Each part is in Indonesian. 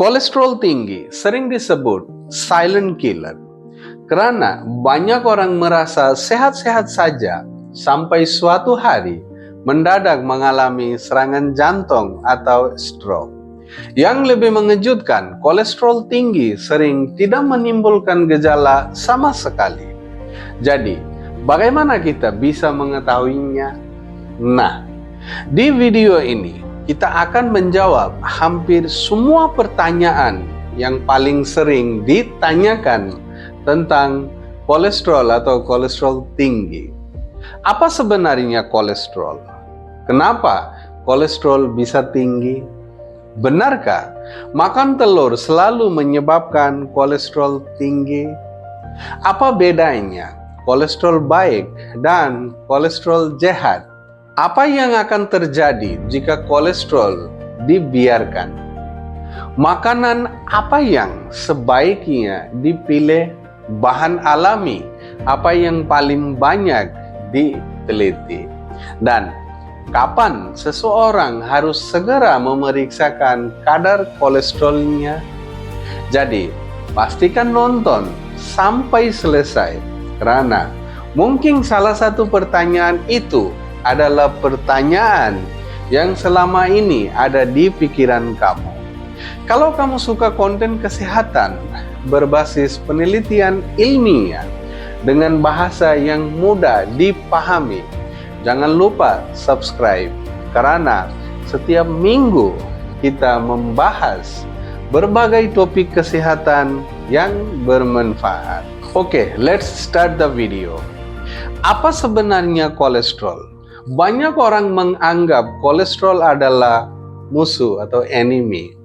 Kolesterol tinggi sering disebut silent killer karena banyak orang merasa sehat-sehat saja sampai suatu hari mendadak mengalami serangan jantung atau stroke. Yang lebih mengejutkan, kolesterol tinggi sering tidak menimbulkan gejala sama sekali. Jadi, bagaimana kita bisa mengetahuinya? Nah, di video ini kita akan menjawab hampir semua pertanyaan yang paling sering ditanyakan tentang kolesterol atau kolesterol tinggi. Apa sebenarnya kolesterol? Kenapa kolesterol bisa tinggi? Benarkah makan telur selalu menyebabkan kolesterol tinggi? Apa bedanya kolesterol baik dan kolesterol jahat? Apa yang akan terjadi jika kolesterol dibiarkan? Makanan apa yang sebaiknya dipilih? Bahan alami apa yang paling banyak diteliti? Dan kapan seseorang harus segera memeriksakan kadar kolesterolnya? Jadi, pastikan nonton sampai selesai karena mungkin salah satu pertanyaan itu adalah pertanyaan yang selama ini ada di pikiran kamu. Kalau kamu suka konten kesehatan berbasis penelitian ilmiah dengan bahasa yang mudah dipahami, jangan lupa subscribe karena setiap minggu kita membahas berbagai topik kesehatan yang bermanfaat. Oke, let's start the video. Apa sebenarnya kolesterol? Banyak orang menganggap kolesterol adalah musuh atau enemy.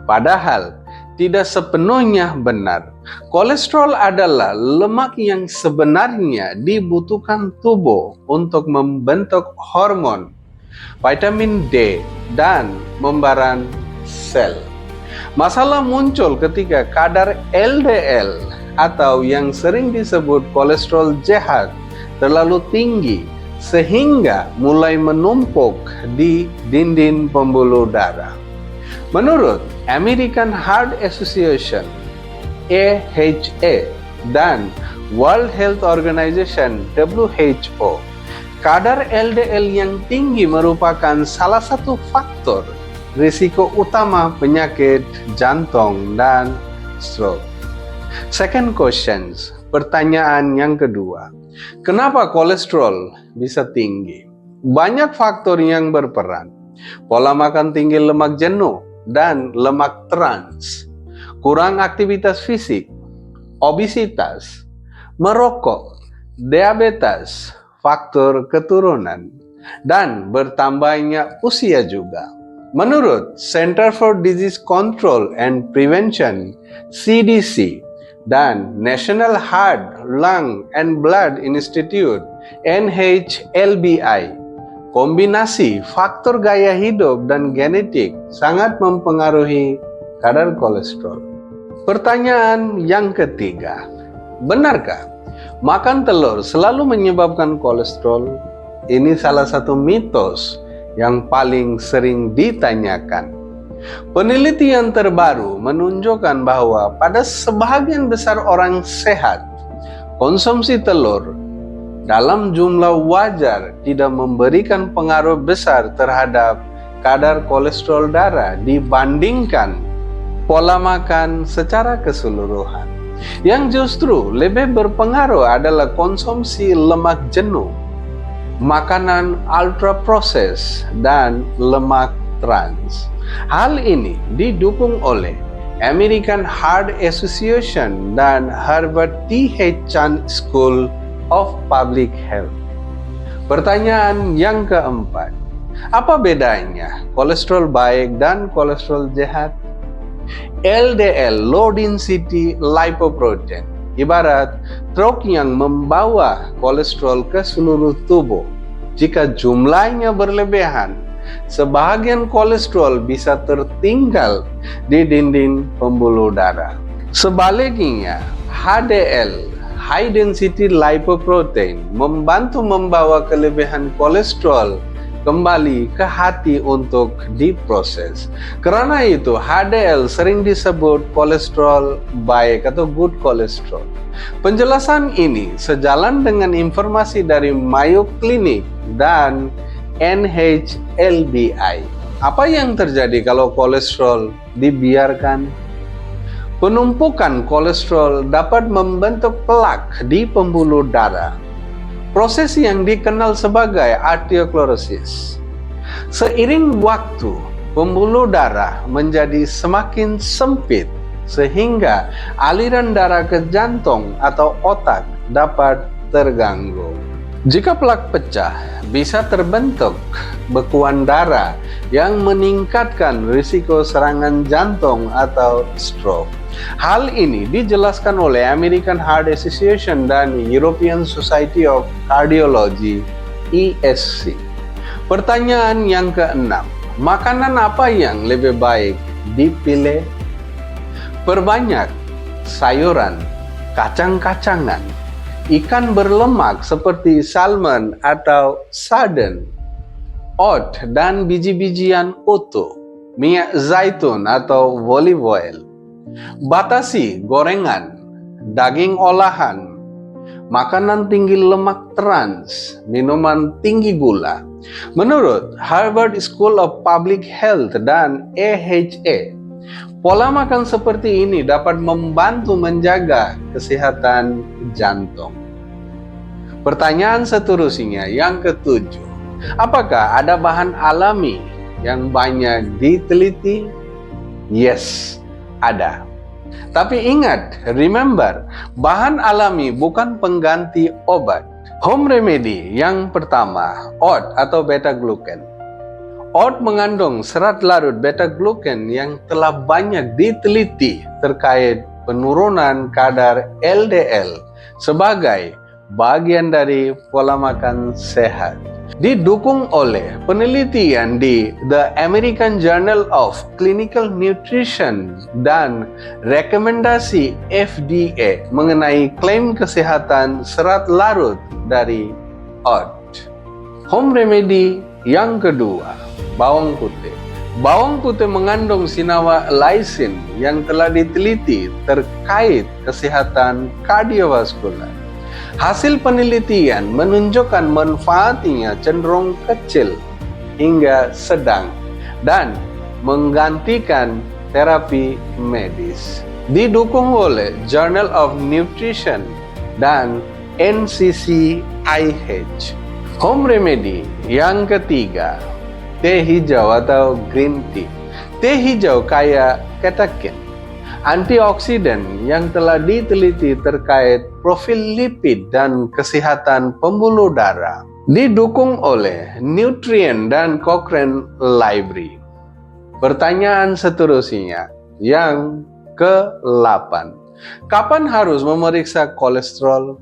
Padahal tidak sepenuhnya benar. Kolesterol adalah lemak yang sebenarnya dibutuhkan tubuh untuk membentuk hormon, vitamin D, dan membran sel. Masalah muncul ketika kadar LDL atau yang sering disebut kolesterol jahat terlalu tinggi sehingga mulai menumpuk di dinding pembuluh darah. Menurut American Heart Association (AHA) dan World Health Organization (WHO), kadar LDL yang tinggi merupakan salah satu faktor risiko utama penyakit jantung dan stroke. Second questions, pertanyaan yang kedua. Kenapa kolesterol bisa tinggi? Banyak faktor yang berperan. Pola makan tinggi lemak jenuh dan lemak trans, kurang aktivitas fisik, obesitas, merokok, diabetes, faktor keturunan, dan bertambahnya usia juga. Menurut Center for Disease Control and Prevention (CDC) dan National Heart, Lung, and Blood Institute (NHLBI), kombinasi faktor gaya hidup dan genetik sangat mempengaruhi kadar kolesterol. Pertanyaan yang ketiga, benarkah makan telur selalu menyebabkan kolesterol? Ini salah satu mitos yang paling sering ditanyakan. Penelitian terbaru menunjukkan bahwa pada sebagian besar orang sehat, konsumsi telur dalam jumlah wajar tidak memberikan pengaruh besar terhadap kadar kolesterol darah dibandingkan pola makan secara keseluruhan. Yang justru lebih berpengaruh adalah konsumsi lemak jenuh, makanan ultra proses, dan lemak trans. Hal ini didukung oleh American Heart Association dan Harvard T.H. Chan School of Public Health. Pertanyaan yang keempat, apa bedanya kolesterol baik dan kolesterol jahat? LDL, low density lipoprotein, ibarat truk yang membawa kolesterol ke seluruh tubuh. Jika jumlahnya berlebihan, sebagian kolesterol bisa tertinggal di dinding pembuluh darah. Sebaliknya, HDL, high density lipoprotein, membantu membawa kelebihan kolesterol kembali ke hati untuk diproses. Karena itu HDL sering disebut kolesterol baik atau good cholesterol. Penjelasan ini sejalan dengan informasi dari Mayo Clinic dan NHLBI. Apa yang terjadi kalau kolesterol dibiarkan? Penumpukan kolesterol dapat membentuk plak di pembuluh darah, proses yang dikenal sebagai arteriosklerosis. Seiring waktu, pembuluh darah menjadi semakin sempit sehingga aliran darah ke jantung atau otak dapat terganggu. Jika plak pecah, bisa terbentuk bekuan darah yang meningkatkan risiko serangan jantung atau stroke. Hal ini dijelaskan oleh American Heart Association dan European Society of Cardiology (ESC). Pertanyaan yang keenam, makanan apa yang lebih baik dipilih? Perbanyak sayuran, kacang-kacangan, ikan berlemak seperti salmon atau sardine, oat dan biji-bijian utuh, minyak zaitun atau olive oil. Batasi gorengan, daging olahan, makanan tinggi lemak trans, minuman tinggi gula. Menurut Harvard School of Public Health dan AHA, pola makan seperti ini dapat membantu menjaga kesehatan jantung. Pertanyaan seterusnya yang ketujuh, apakah ada bahan alami yang banyak diteliti? Yes, ada. Tapi ingat, remember, bahan alami bukan pengganti obat. Home remedy yang pertama, oat atau beta-glucan. Oat mengandung serat larut beta-glucan yang telah banyak diteliti terkait penurunan kadar LDL sebagai bagian dari pola makan sehat. Didukung oleh penelitian di The American Journal of Clinical Nutrition dan rekomendasi FDA mengenai klaim kesehatan serat larut dari oat. Home remedy yang kedua, bawang putih. Bawang putih mengandung senyawa lysine yang telah diteliti terkait kesehatan kardiovaskular. Hasil penelitian menunjukkan manfaatnya cenderung kecil hingga sedang dan menggantikan terapi medis. Didukung oleh Journal of Nutrition dan NCCIH. Home remedy yang ketiga, teh hijau atau green tea. Teh hijau kaya catechin, antioksidan yang telah diteliti terkait profil lipid dan kesehatan pembuluh darah. Didukung oleh Nutrient dan Cochrane Library. Pertanyaan seterusnya yang ke-8. Kapan harus memeriksa kolesterol?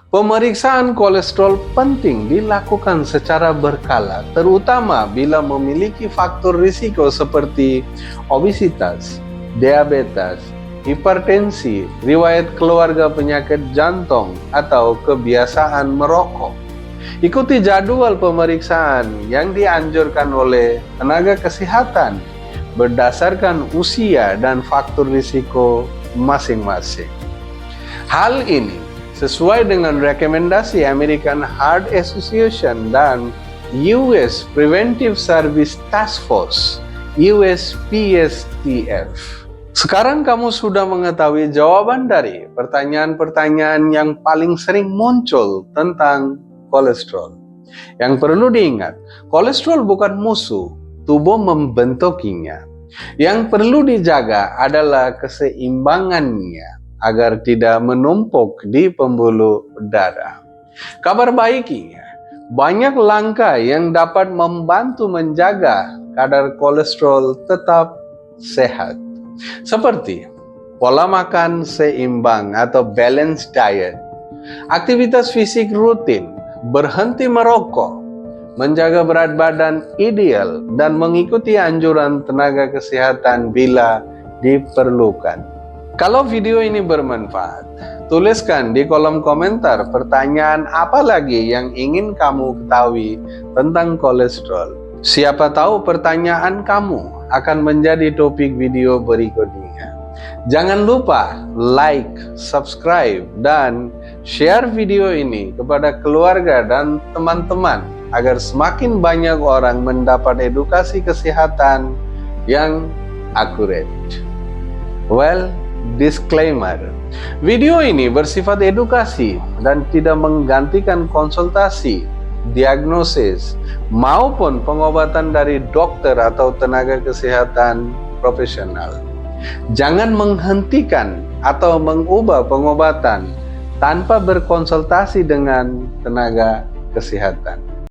Pemeriksaan kolesterol penting dilakukan secara berkala, terutama bila memiliki faktor risiko seperti obesitas, diabetes, hipertensi, riwayat keluarga penyakit jantung, atau kebiasaan merokok. Ikuti jadwal pemeriksaan yang dianjurkan oleh tenaga kesehatan berdasarkan usia dan faktor risiko masing-masing. Hal ini sesuai dengan rekomendasi American Heart Association dan US Preventive Service Task Force (USPSTF). Sekarang kamu sudah mengetahui jawaban dari pertanyaan-pertanyaan yang paling sering muncul tentang kolesterol. Yang perlu diingat, kolesterol bukan musuh, tubuh membentukinya. Yang perlu dijaga adalah keseimbangannya agar tidak menumpuk di pembuluh darah. Kabar baiknya, banyak langkah yang dapat membantu menjaga kadar kolesterol tetap sehat. Seperti pola makan seimbang atau balanced diet, aktivitas fisik rutin, berhenti merokok, menjaga berat badan ideal, dan mengikuti anjuran tenaga kesehatan bila diperlukan. Kalau video ini bermanfaat, tuliskan di kolom komentar pertanyaan apa lagi yang ingin kamu ketahui tentang kolesterol. Siapa tahu pertanyaan kamu akan menjadi topik video berikutnya. Jangan lupa like, subscribe, dan share video ini kepada keluarga dan teman-teman agar semakin banyak orang mendapat edukasi kesehatan yang akurat. Well, disclaimer, video ini bersifat edukasi dan tidak menggantikan konsultasi, diagnosis, maupun pengobatan dari dokter atau tenaga kesehatan profesional. Jangan menghentikan atau mengubah pengobatan tanpa berkonsultasi dengan tenaga kesehatan.